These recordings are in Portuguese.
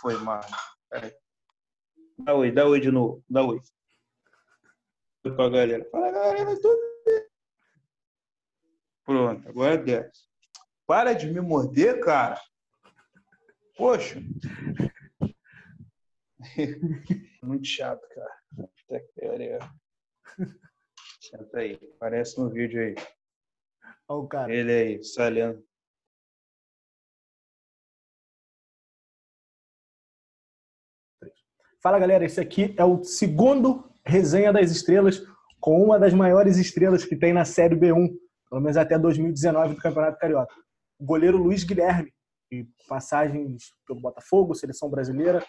foi, Marcos? Dá oi de novo. Dá oi. Pra galera. Fala, galera, tudo bem? Pronto, agora desce. Para de me morder, cara. Poxa. Muito chato, cara. Senta aí. Aparece no vídeo aí. Olha o cara. Ele aí, salhando. Fala, galera. Esse aqui é o segundo Resenha das Estrelas com uma das maiores estrelas que tem na Série B1, pelo menos até 2019 do Campeonato Carioca. O goleiro Luiz Guilherme, de passagens pelo Botafogo, Seleção Brasileira,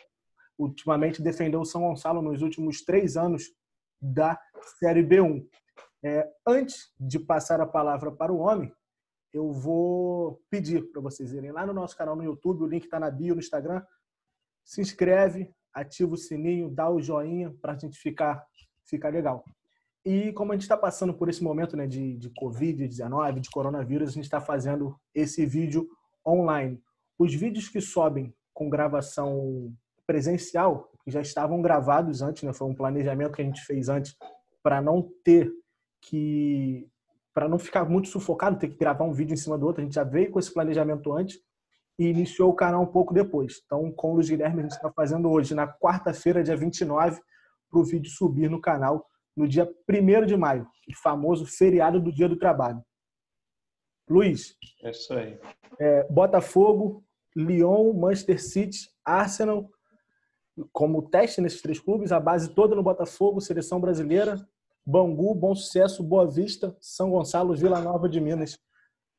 ultimamente defendeu o São Gonçalo nos últimos 3 anos da Série B1. Antes de passar a palavra para o homem, eu vou pedir para vocês irem lá no nosso canal no YouTube, o link está na bio no Instagram, se inscreve, ativa o sininho, dá o joinha para a gente ficar legal. E como a gente está passando por esse momento, né, de Covid-19, de coronavírus, a gente está fazendo esse vídeo online. Os vídeos que sobem com gravação presencial, que já estavam gravados antes, né, foi um planejamento que a gente fez antes para não ficar muito sufocado, ter que gravar um vídeo em cima do outro. A gente já veio com esse planejamento antes e iniciou o canal um pouco depois. Então, com o Luiz Guilherme, a gente está fazendo hoje, na quarta-feira, dia 29, para o vídeo subir no canal no dia 1º de maio, o famoso feriado do Dia do Trabalho. Luiz. É isso aí. Botafogo, Lyon, Manchester City, Arsenal, como teste nesses 3 clubes, a base toda no Botafogo, Seleção Brasileira, Bangu, Bom Sucesso, Boa Vista, São Gonçalo, Vila Nova de Minas,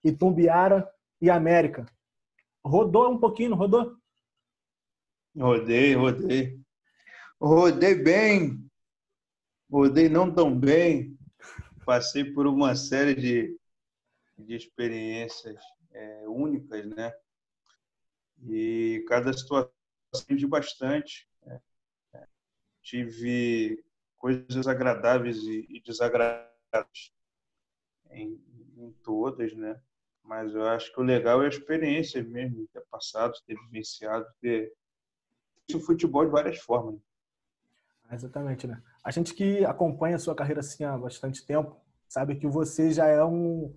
Itumbiara e América. Rodou um pouquinho, não rodou? Rodei. Rodei bem. Rodei não tão bem. Passei por uma série de experiências únicas, né? E cada situação aprendi bastante. Tive coisas agradáveis e desagradáveis em todas, né? Mas eu acho que o legal é a experiência mesmo, ter passado, ter vivenciado, ter visto o futebol de várias formas. Exatamente, né? A gente que acompanha a sua carreira assim há bastante tempo, sabe que você já é um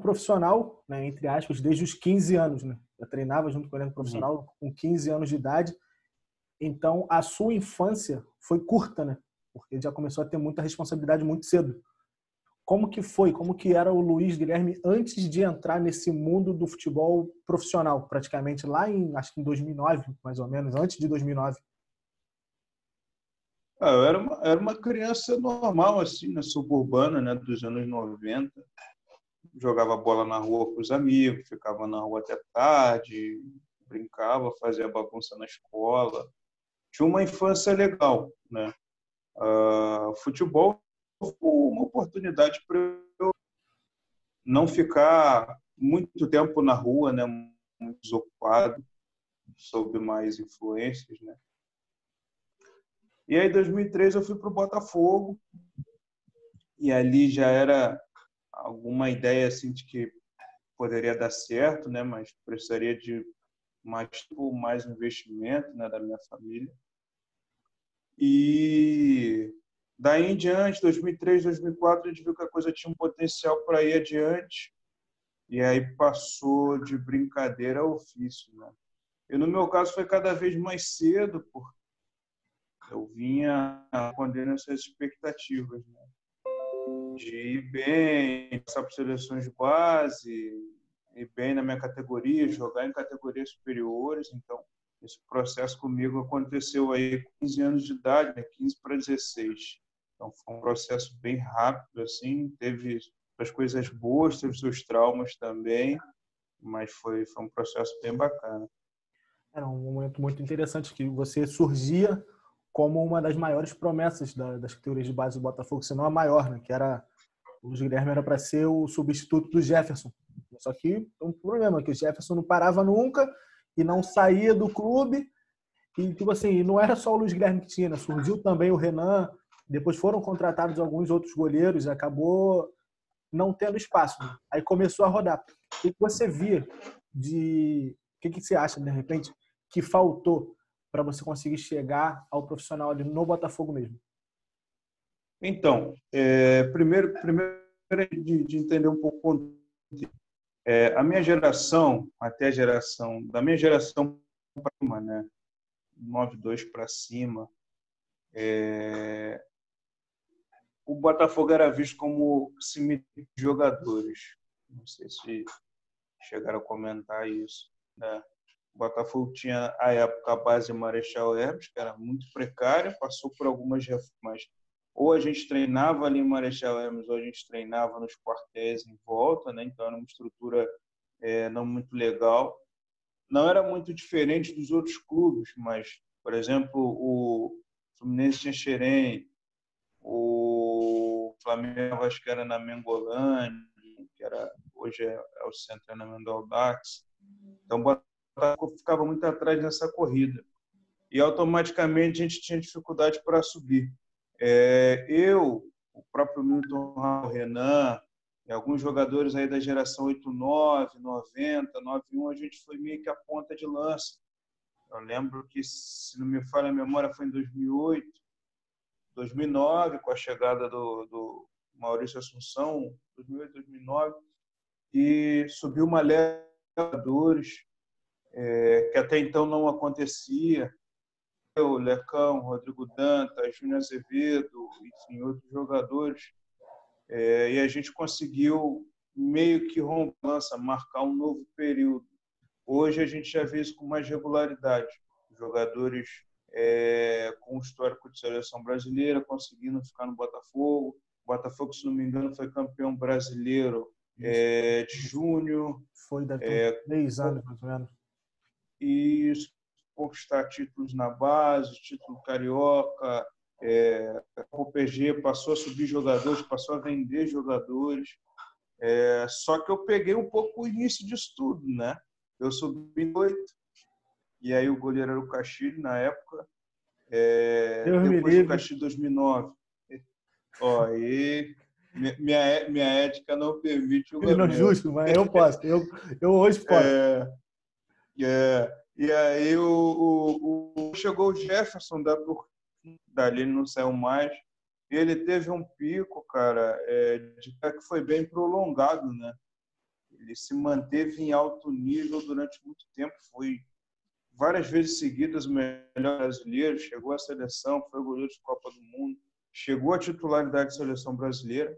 profissional, né, entre aspas, desde os 15 anos, né? Eu treinava junto com ele profissional com 15 anos de idade. Então, a sua infância foi curta, né? Porque já começou a ter muita responsabilidade muito cedo. Como que foi? Como que era o Luiz Guilherme antes de entrar nesse mundo do futebol profissional, praticamente lá acho que em 2009, mais ou menos, antes de 2009? Eu era uma criança normal, assim, na suburbana, né, dos anos 90. Jogava bola na rua com os amigos, ficava na rua até tarde, brincava, fazia bagunça na escola. Tinha uma infância legal, né? Futebol foi uma oportunidade para eu não ficar muito tempo na rua, né? Muito desocupado, sob mais influências, né? E aí, em 2003, eu fui para o Botafogo e ali já era alguma ideia assim de que poderia dar certo, né? Mas precisaria de mais investimento, né, da minha família. E daí em diante, 2003, 2004, a gente viu que a coisa tinha um potencial para ir adiante. E aí passou de brincadeira a ofício, né? E no meu caso foi cada vez mais cedo, porque eu vinha respondendo essas expectativas, né? De ir bem, passar por seleções de base, ir bem na minha categoria, jogar em categorias superiores. Então, esse processo comigo aconteceu aí com 15 anos de idade, né? 15 para 16. Então, foi um processo bem rápido, assim, teve as coisas boas, teve seus traumas também, mas foi um processo bem bacana. Era um momento muito interessante que você surgia como uma das maiores promessas das categorias de base do Botafogo, se não a maior, né? Que era o Luiz Guilherme era para ser o substituto do Jefferson. Só que um problema que o Jefferson não parava nunca e não saía do clube. E tipo assim, não era só o Luiz Guilherme que tinha, né? Surgiu também o Renan, depois foram contratados alguns outros goleiros, acabou não tendo espaço, né? Aí começou a rodar. O que você via o que você acha, de repente, que faltou para você conseguir chegar ao profissional ali no Botafogo mesmo? Então, primeiro de entender um pouco o contexto. A minha geração, até a geração, da minha geração para cima, né? 92 para cima, o Botafogo era visto como cemitério de jogadores. Não sei se chegaram a comentar isso, né? O Botafogo tinha, à época, a base Marechal Hermes, que era muito precária, passou por algumas reformas. Ou a gente treinava ali em Marechal Hermes, ou a gente treinava nos quartéis em volta, né? Então era uma estrutura não muito legal. Não era muito diferente dos outros clubes, mas, por exemplo, o Fluminense tinha Xerém, o Flamengo acho que era na Mengolândia, que hoje é o centro treinamento do Audax. Então o Botafogo ficava muito atrás nessa corrida. E automaticamente a gente tinha dificuldade para subir. O próprio Milton, o Renan, e alguns jogadores aí da geração 89, 90, 91, a gente foi meio que a ponta de lança. Eu lembro que, se não me falha a memória, foi em 2008, 2009, com a chegada do Maurício Assunção, 2008, 2009, e subiu uma leva de jogadores que até então não acontecia. Eu, Lecão, Rodrigo Dantas, Júnior Azevedo, enfim, outros jogadores. E a gente conseguiu meio que romper, marcar um novo período. Hoje a gente já vê isso com mais regularidade. Jogadores com histórico de seleção brasileira conseguindo ficar no Botafogo. O Botafogo, se não me engano, foi campeão brasileiro de júnior. Foi, deve ter 10 anos, mais ou menos. E conquistar títulos na base, título carioca, o PG passou a subir jogadores, passou a vender jogadores. Só que eu peguei um pouco o início disso tudo, né? Eu subi em 8, e aí o goleiro era o Castilho na época. Depois do Castilho, 2009. E minha ética não permite o lamento. Não, justo, mas eu posso. Eu hoje posso. E aí chegou o Jefferson dali ele não saiu mais. Ele teve um pico, cara, que foi bem prolongado, né? Ele se manteve em alto nível durante muito tempo, foi várias vezes seguidas o melhor brasileiro, chegou à seleção, foi goleiro de Copa do Mundo, chegou à titularidade da seleção brasileira.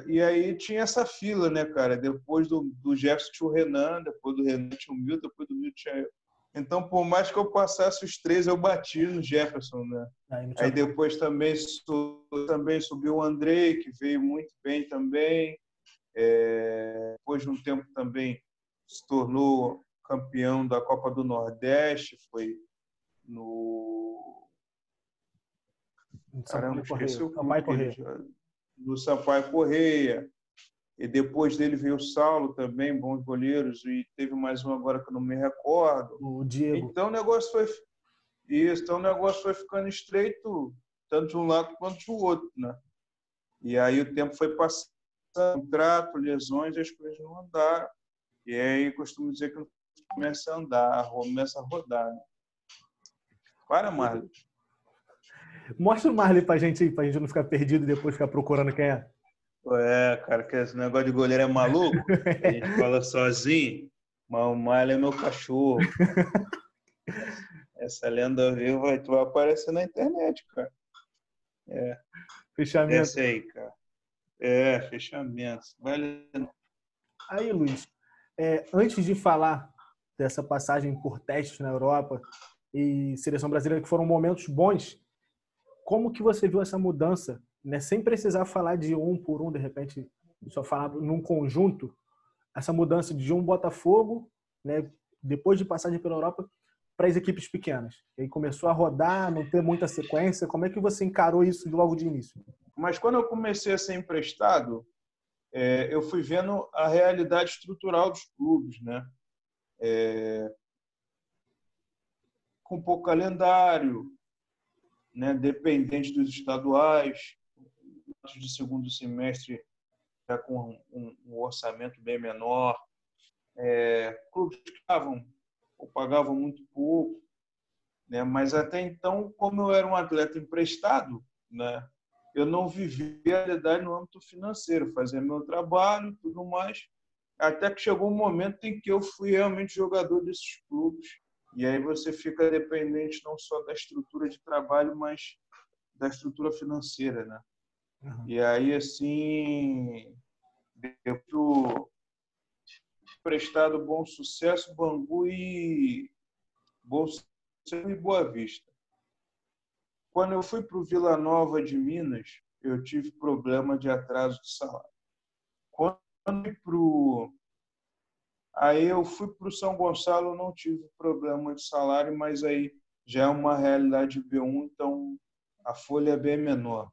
E aí tinha essa fila, né, cara? Depois do Jefferson tinha o Renan, depois do Renan tinha o Milton, depois do Milton tinha eu. Então, por mais que eu passasse os 3, eu bati no Jefferson, né? Aí depois também subiu o Andrei, que veio muito bem também. Depois de um tempo também se tornou campeão da Copa do Nordeste, foi no... Caramba, esqueci o clube. No Sampaio Correia. E depois dele veio o Saulo também, bons goleiros, e teve mais um agora que eu não me recordo. O Diego. Então o negócio foi ficando estreito, tanto de um lado quanto do outro, né? E aí o tempo foi passando, contrato, lesões, e as coisas não andaram. E aí costumo dizer que começa a andar, começa a rodar. Né? Para, Marley. Mostra o Marley pra gente aí, pra gente não ficar perdido e depois ficar procurando quem é. Cara, que esse negócio de goleiro é maluco. A gente fala sozinho, mas o Marley é meu cachorro. Essa lenda viva vai aparecer na internet, cara. Fechamento. Essa aí, cara. Fechamento. Valeu. Aí, Luiz, antes de falar dessa passagem por testes na Europa e seleção brasileira, que foram momentos bons, como que você viu essa mudança, né? Sem precisar falar de um por um, de repente, só falar num conjunto, essa mudança de um Botafogo, né, depois de passagem pela Europa, para as equipes pequenas. E aí começou a rodar, não ter muita sequência. Como é que você encarou isso logo de início? Mas quando eu comecei a ser emprestado, eu fui vendo a realidade estrutural dos clubes, né? Com pouco calendário, né? Dependente dos estaduais, de segundo semestre já com um orçamento bem menor, clubes que estavam ou pagava muito pouco, né? Mas até então, como eu era um atleta emprestado, né? Eu não vivia a realidade no âmbito financeiro, fazia meu trabalho, tudo mais, até que chegou um momento em que eu fui realmente jogador desses clubes. E aí você fica dependente não só da estrutura de trabalho, mas da estrutura financeira, né? Uhum. E aí, assim, deu pro prestado Bom Sucesso, Bangu e Boa Vista. Quando eu fui para o Vila Nova de Minas, eu tive problema de atraso de salário. Quando Aí eu fui para o São Gonçalo, não tive problema de salário, mas aí já é uma realidade B1, então a folha é bem menor.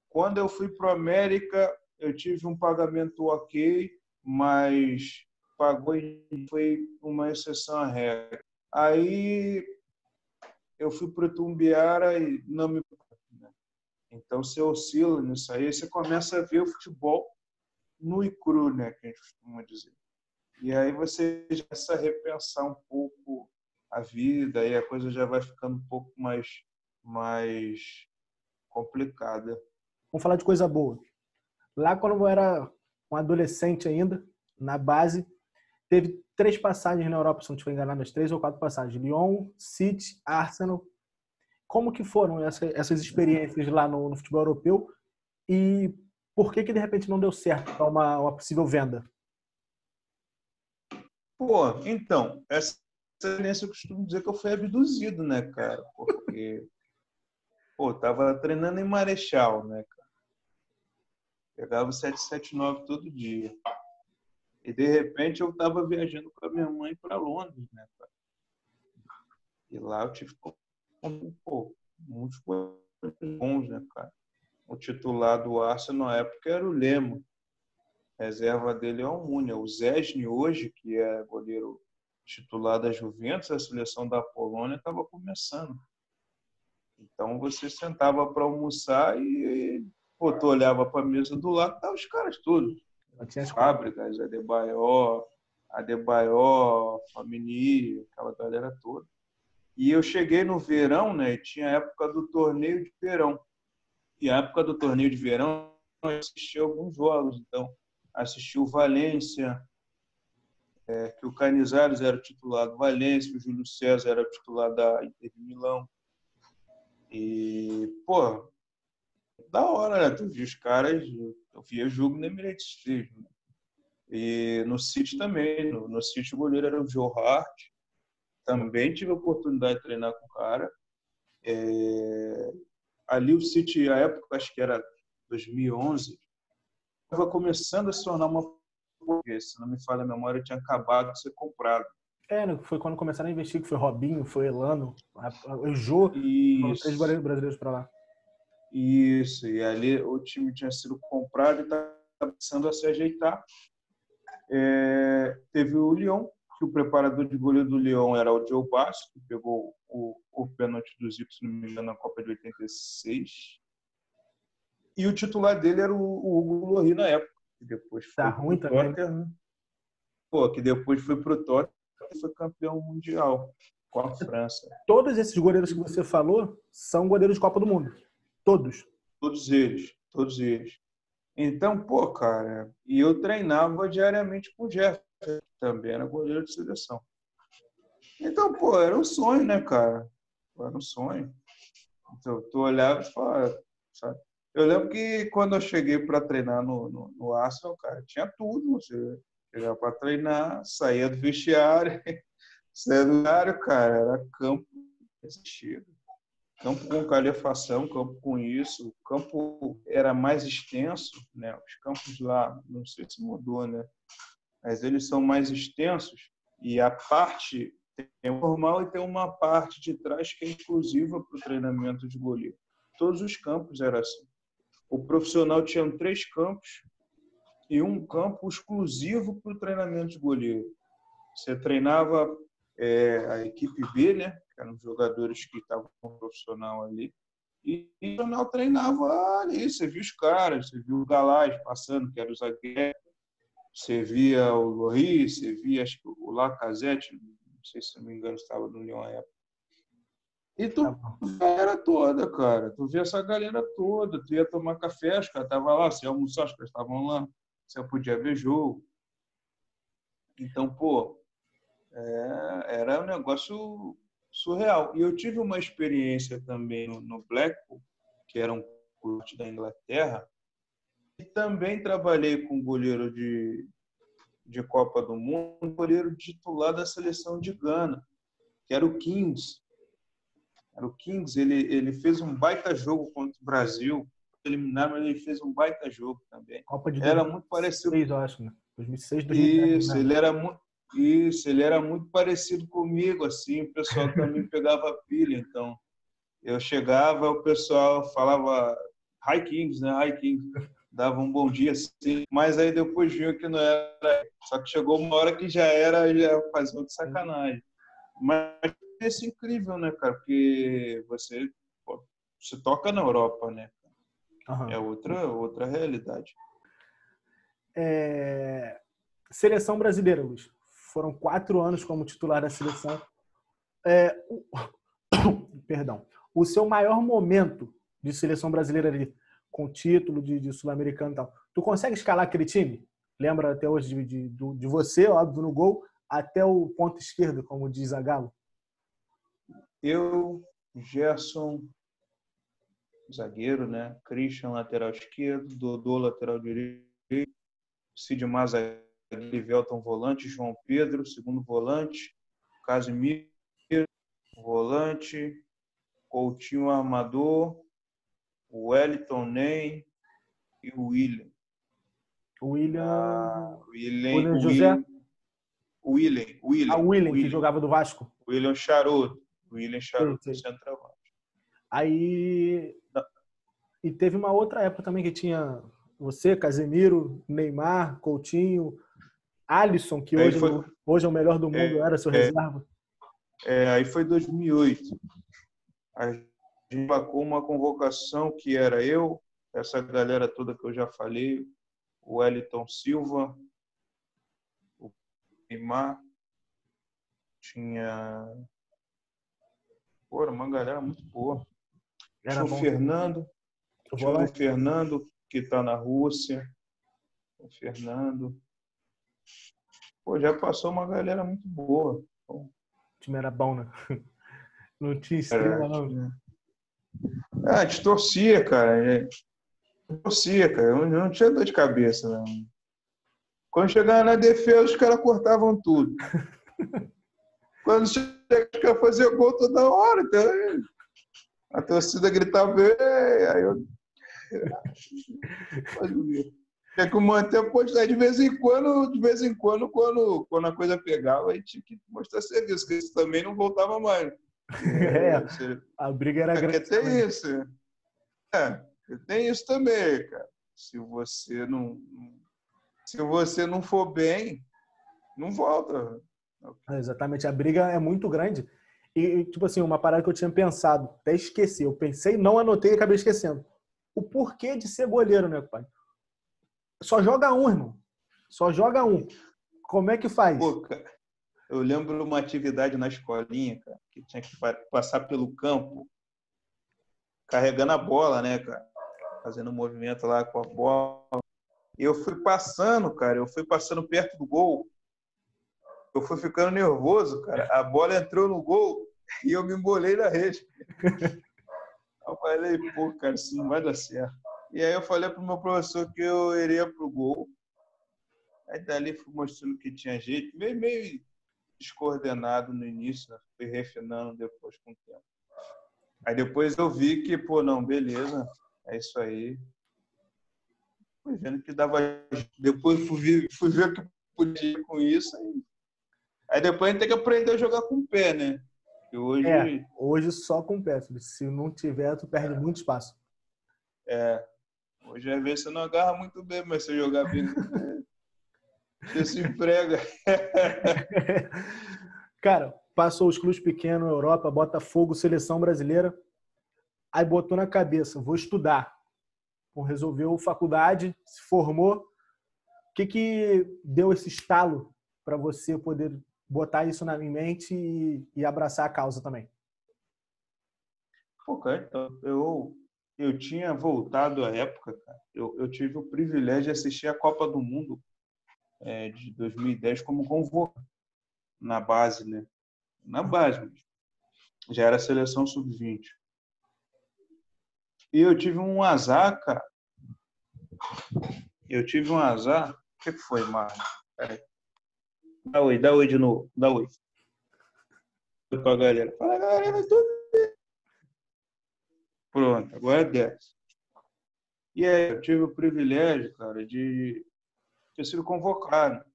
Quando eu fui para o América, eu tive um pagamento ok, mas pagou e foi uma exceção à regra. Aí eu fui para o Tumbiara e não me... Então você oscila nisso aí, você começa a ver o futebol nu e cru, né, que a gente costuma dizer. E aí você já começa a repensar um pouco a vida, aí a coisa já vai ficando um pouco mais complicada. Vamos falar de coisa boa. Lá, quando eu era um adolescente ainda, na base, teve 3 passagens na Europa, se não estiver enganado, as 3 ou 4 passagens. Lyon, City, Arsenal. Como que foram essas experiências lá no futebol europeu? E por que de repente não deu certo para uma possível venda? Pô, então, essa experiência eu costumo dizer que eu fui abduzido, né, cara? Porque, pô, tava treinando em Marechal, né, cara? Pegava o 779 todo dia. E, de repente, eu tava viajando com a minha mãe para Londres, né, cara? E lá eu tive, pô, muitos bons, né, cara? O titular do Arsenal na época era o Lema. A reserva dele é o Múnia. O Szczęsny hoje, que é goleiro titular da Juventus, a seleção da Polônia estava começando. Então você sentava para almoçar e pô, tu olhava para a mesa do lado, estavam os caras todos. Fábricas, Adebayor, Flamini, aquela galera toda. E eu cheguei no verão, né? Tinha a época do torneio de verão. E a época do torneio de verão eu assisti alguns jogos. Então, assisti o Valência, que o Canizares era o titular do Valência, o Júlio César era o titular da Inter de Milão. E, pô, da hora, né? Tu via os caras, eu via jogo no Emirates Stadium. Né? E no City também, no City o goleiro era o Joe Hart. Também tive a oportunidade de treinar com o cara. Ali o City, a época, acho que era 2011, estava começando a se tornar uma... Se não me falha a memória, tinha acabado de ser comprado. Foi quando começaram a investir, que foi Robinho, foi Elano, o Jô, foram 3 brasileiros para lá. Isso, e ali o time tinha sido comprado e estava começando a se ajeitar. Teve o Lyon, que o preparador de goleiro do Lyon era o Joe Basso, que pegou o pênalti do Zico, se não me engano, na Copa de 86. E o titular dele era o Hugo Lloris na época, que depois foi ruim pro também. Tottenham. Pô, que depois foi pro Tottenham e foi campeão mundial com a França. Todos esses goleiros que você falou são goleiros de Copa do Mundo. Todos. Todos eles. Então, pô, cara, e eu treinava diariamente com o Jefferson, que também era goleiro de seleção. Então, pô, era um sonho, né, cara? Era um sonho. Então, tu olhava e falava, sabe? Eu lembro que quando eu cheguei para treinar no Arsenal, cara, tinha tudo. Você chegava para treinar, saía do vestiário, saía do vestiário, cara, era campo assistido. Campo com calefação, campo com isso. O campo era mais extenso, né? Os campos lá, não sei se mudou, né? Mas eles são mais extensos e a parte tem o normal e tem uma parte de trás que é exclusiva para o treinamento de goleiro. Todos os campos eram assim. O profissional tinha 3 campos e um campo exclusivo para o treinamento de goleiro. Você treinava a equipe B, né? Que eram os jogadores que estavam com o profissional ali. E o profissional treinava ali. Você viu os caras, você viu o Galaz passando, que era o zagueiro. Você via o Lloris, você via acho que o Lacazette, Não sei se não me engano, estava no Lyon à época. E tu via a galera toda, cara. Tu via essa galera toda. Tu ia tomar café, os caras estavam lá. Você ia almoçar, os caras estavam lá. Você podia ver jogo. Então, pô, era um negócio surreal. E eu tive uma experiência também no Blackpool, que era um clube da Inglaterra, e também trabalhei com goleiro de Copa do Mundo, um goleiro titular da seleção de Gana, que era o Kings. Ele fez um baita jogo contra o Brasil, eliminar, mas ele fez um baita jogo também. Copa de Era 2006, muito parecido. eu acho, né? 2006, 2010. Isso, ele era muito parecido comigo, assim, o pessoal também pegava pilha, então eu chegava, o pessoal falava Hi Kings, né? Hi Kings, dava um bom dia, assim, mas aí depois viu que não era, só que chegou uma hora que já fazia de sacanagem. Mas é isso incrível, né, cara? Porque você se toca na Europa, né? Uhum. É outra realidade. Seleção brasileira, Luiz. Foram 4 anos como titular da seleção. Perdão. O seu maior momento de seleção brasileira ali, com título de sul-americano e tal, tu consegue escalar aquele time? Lembra até hoje de você, óbvio, no gol, até o ponto esquerdo, como diz Zagallo? Eu, Gerson, zagueiro, né? Christian, lateral esquerdo, Dodô, lateral direito, Cid Maza, Livelton, volante, João Pedro, segundo volante, Casimiro, volante, Coutinho, armador, o Wellington, Ney e o William. William José? William, William, que jogava do Vasco. William Charuto, centroavante. Aí... E teve uma outra época também que tinha você, Casemiro, Neymar, Coutinho, Alisson, que hoje é o melhor do mundo, era seu reserva. Aí foi 2008. A gente embarcou uma convocação que era eu, essa galera toda que eu já falei, o Wellington Silva, o Neymar, tinha uma galera muito boa. Tinha o Fernando, que está na Rússia. O Fernando. Já passou uma galera muito boa. O time era bom, né? Não tinha estrela, não. A gente torcia, cara. Eu não tinha dor de cabeça, não. Quando chegava na defesa, os caras cortavam tudo. Quando chegava, os caras faziam gol toda hora. Então, a torcida gritava, aí eu... Tinha que manter a postagem de vez em quando, quando a coisa pegava, a gente tinha que mostrar serviço, porque isso também não voltava mais. A briga era grande. Tem isso também, cara. Se você não for bem, não volta. Exatamente, a briga é muito grande. E, tipo assim, uma parada que eu tinha pensado, até esqueci. Eu pensei, não anotei e acabei esquecendo. O porquê de ser goleiro, né, pai? Só joga um, irmão. Só joga um. Como é que faz? Pô, cara, eu lembro uma atividade na escolinha, cara, que tinha que passar pelo campo, carregando a bola, né, cara? Fazendo um movimento lá com a bola. E eu fui passando, cara. Eu fui passando perto do gol. Eu fui ficando nervoso, cara. A bola entrou no gol e eu me embolei na rede. Eu falei, pô, cara, isso não vai dar certo. E aí eu falei pro meu professor que eu iria pro gol. Aí dali fui mostrando que tinha jeito. Meio descoordenado no início, né? Fui refinando depois com o tempo. Aí depois eu vi que, pô, não, beleza, é isso aí. Fui vendo que dava... Depois fui ver o que podia ir com isso. Aí depois a gente tem que aprender a jogar com o pé, né? Porque hoje só com o pé. Se não tiver, tu perde muito espaço. Hoje, às vezes, você não agarra muito bem, mas se jogar bem, você se emprega. Cara, passou os clubes pequenos, Europa, Botafogo, seleção brasileira. Aí botou na cabeça, vou estudar. Resolveu faculdade, se formou. O que deu esse estalo para você poder botar isso na minha mente e abraçar a causa também? Pô, cara, então, eu tinha voltado à época, cara. Eu tive o privilégio de assistir a Copa do Mundo de 2010 como convocado na base, né? Na base, já era a seleção sub-20. E eu tive um azar, cara. Eu tive um azar. O que foi, Marcos? Dá oi de novo. Dá oi. Pra galera. Fala, galera, tudo. Pronto, agora desce. E aí, eu tive o privilégio, cara, de ter sido convocado.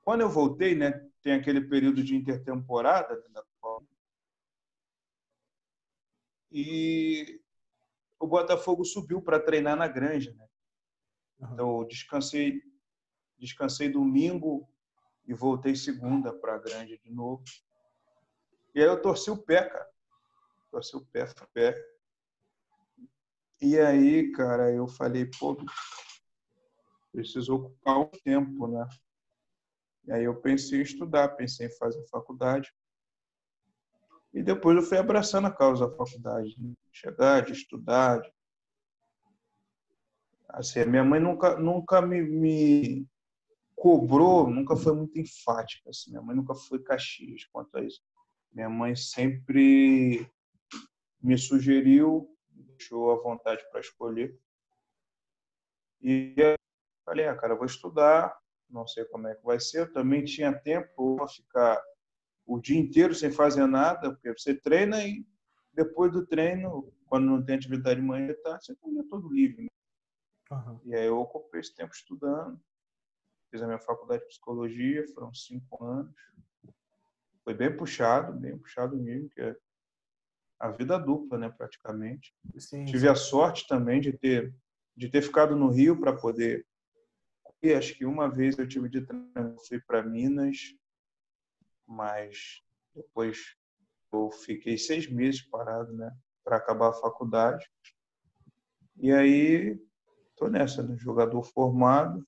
Quando eu voltei, né, tem aquele período de intertemporada da Copa, e o Botafogo subiu para treinar na Granja, né? Então, eu descansei domingo e voltei segunda para a Granja de novo. E aí eu torci o pé, cara. Torci o pé. E aí, cara, eu falei, pô, preciso ocupar o tempo, né? E aí eu pensei em estudar, pensei em fazer faculdade. E depois eu fui abraçando a causa da faculdade, né? Chegar, de estudar. Assim, minha mãe nunca me cobrou, nunca foi muito enfática. Assim. Minha mãe nunca foi Caxias quanto a isso. Minha mãe sempre me sugeriu, deixou à vontade para escolher. E eu falei, cara, eu vou estudar, não sei como é que vai ser. Eu também tinha tempo para ficar o dia inteiro sem fazer nada, porque você treina e depois do treino, quando não tem atividade de manhã, você está todo livre. Né? Uhum. E aí eu ocupei esse tempo estudando, fiz a minha faculdade de psicologia, foram 5 anos. Foi bem puxado mesmo, que é a vida dupla, né, praticamente. Sim, Tive a sim. sorte também de ter ficado no Rio para poder. E acho que uma vez eu tive de treino, fui para Minas, mas depois eu fiquei 6 meses parado, né, para acabar a faculdade. E aí tô nessa, né, jogador formado,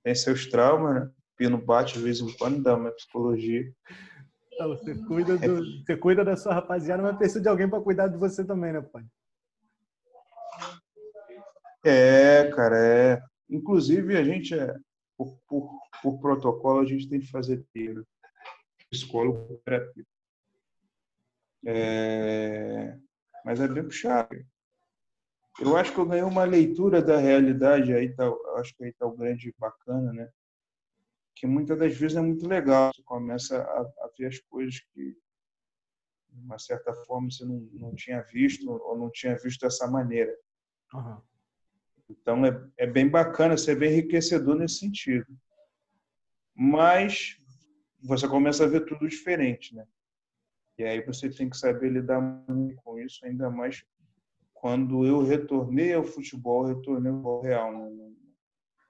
tem seus traumas, né? Pino bate de vez em quando, dá uma psicologia. Então, você cuida da sua rapaziada, mas precisa de alguém para cuidar de você também, né, pai? Cara, Inclusive, a gente, por protocolo, a gente tem que fazer ter psicólogo terapia. Mas é bem puxado. Eu acho que eu ganhei uma leitura da realidade, acho que aí tá o grande bacana, né? Que muitas das vezes é muito legal. Você começa a ver as coisas que, de uma certa forma, você não tinha visto ou não tinha visto dessa maneira. Uhum. Então, é bem bacana, ser bem enriquecedor nesse sentido. Mas você começa a ver tudo diferente, né? E aí você tem que saber lidar com isso, ainda mais quando eu retornei ao futebol, retornei ao real.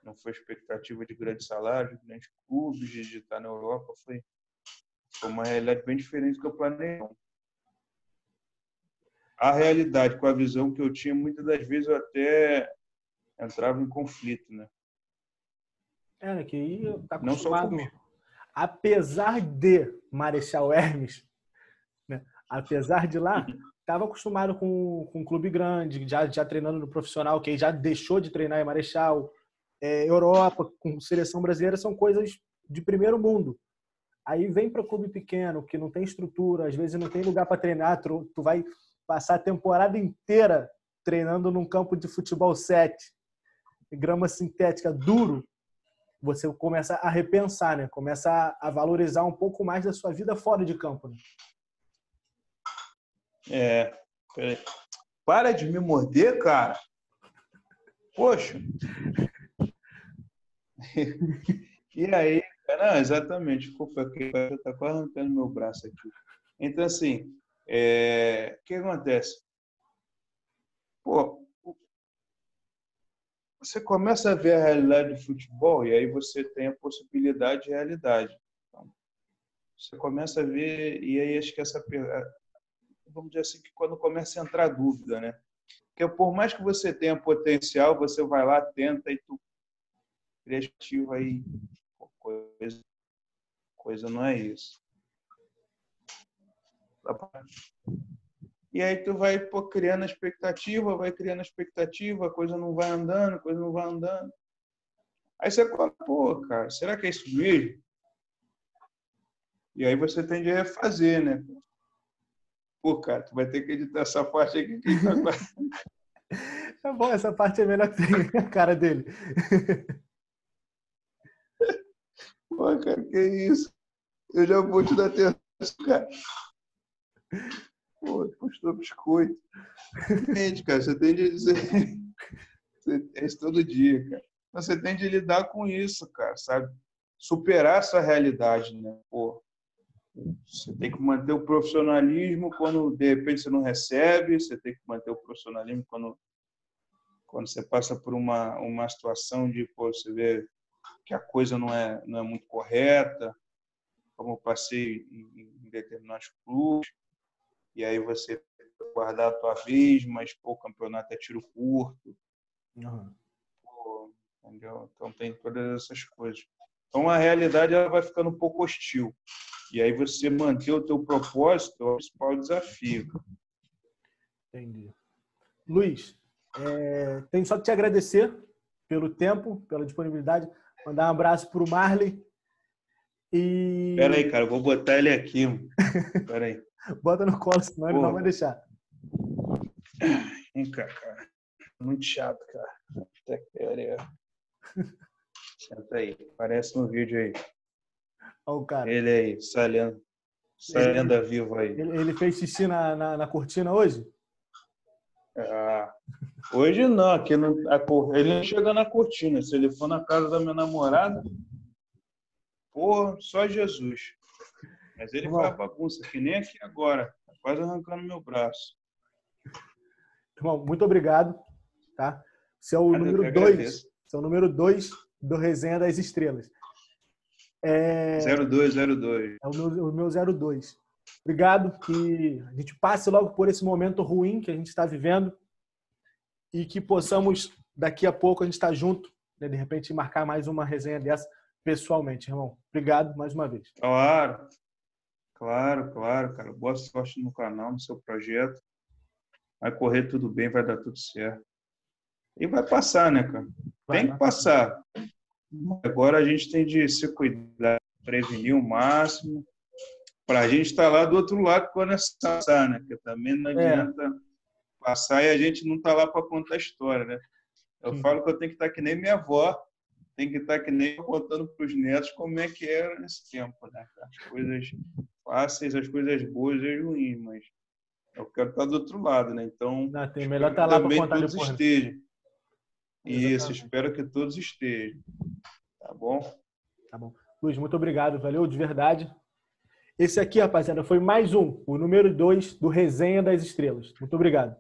Não foi expectativa de grande salário, de grandes clubes, de estar na Europa. Foi uma realidade bem diferente do que eu planejei. A realidade, com a visão que eu tinha, muitas das vezes eu até entrava em conflito, né? Né, que aí tá Não só acostumado, comigo. apesar de Marechal Hermes, né? Apesar de lá, estava acostumado com um clube grande, já treinando no profissional, que já deixou de treinar em Marechal. Europa, com seleção brasileira, são coisas de primeiro mundo. Aí vem para clube pequeno, que não tem estrutura, às vezes não tem lugar para treinar, tu vai passar a temporada inteira treinando num campo de futebol 7, grama sintética duro, você começa a repensar, né? Começa a valorizar um pouco mais da sua vida fora de campo. Né? Peraí. Para de me morder, cara. Poxa. E aí, não, exatamente, desculpa aqui, tá quase arrancando meu braço aqui. Então, assim, o que acontece? Pô, você começa a ver a realidade do futebol e aí você tem a possibilidade de realidade. Então, você começa a ver, e aí acho que vamos dizer assim, que quando começa a entrar dúvida, né? Porque por mais que você tenha potencial, você vai lá, tenta e tu criativa aí coisa. coisa não é isso. E aí tu vai criando expectativa, a coisa não vai andando, Aí você fala, pô, cara, será que é isso mesmo? E aí você tem de refazer, né? Pô, cara, tu vai ter que editar essa parte aqui que tá quase... Tá bom, essa parte é melhor que tem a cara dele. Pô, cara, que isso? Eu já vou te dar atenção, cara. Pô, postou biscoito. Gente, cara, você tem de dizer... É isso todo dia, cara. Você tem de lidar com isso, cara, sabe? Superar essa realidade, né? Pô, você tem que manter o profissionalismo quando, de repente, você não recebe. Você tem que manter o profissionalismo quando você passa por uma situação de, pô, você vê que a coisa não é muito correta, como eu passei em determinados clubes, e aí você guardar a tua vez, mas pô, o campeonato é tiro curto. Uhum. Pô, entendeu? Então tem todas essas coisas. Então a realidade ela vai ficando um pouco hostil. E aí você manter o teu propósito é o principal desafio. Entendi. Luiz, tenho só que te agradecer pelo tempo, pela disponibilidade, mandar um abraço para o Marley. E... Pera aí, cara, eu vou botar ele aqui. Pera aí. Bota no colo, senão ele não vai deixar. Vem cá, cara. Muito chato, cara. Senta aí. Aparece no vídeo aí. Olha o cara. Ele aí, Salenda viva aí. Ele fez xixi na cortina hoje? Ah, hoje não, aqui não, ele não chega na cortina. Se ele for na casa da minha namorada, porra, só Jesus. Mas ele faz bagunça, que nem aqui agora. Tá quase arrancando meu braço. Irmão, muito obrigado. Tá? Você é o número 2. Você é o número 2 do Resenha das Estrelas. 0202. É o meu 02. Obrigado, que a gente passe logo por esse momento ruim que a gente está vivendo e que possamos, daqui a pouco, a gente estar junto, né, de repente, marcar mais uma resenha dessa pessoalmente, irmão. Obrigado mais uma vez. Claro, cara. Boa sorte no canal, no seu projeto. Vai correr tudo bem, vai dar tudo certo. E vai passar, né, cara? Tem que passar. Agora a gente tem de se cuidar, prevenir o máximo, para a gente estar lá do outro lado quando é passar, né? Porque também não adianta passar e a gente não está lá para contar a história, né? Eu falo que eu tenho que estar que nem minha avó, tem que estar que nem eu contando para os netos como é que era nesse tempo, né? As coisas fáceis, as coisas boas e as ruins, mas eu quero estar do outro lado, né? Então, tem melhor estar lá para contar todos depois, estejam. Né? Isso, espero que todos estejam. Tá bom? Tá bom. Luiz, muito obrigado, valeu de verdade. Esse aqui, rapaziada, foi mais o número 2 do Resenha das Estrelas. Muito obrigado.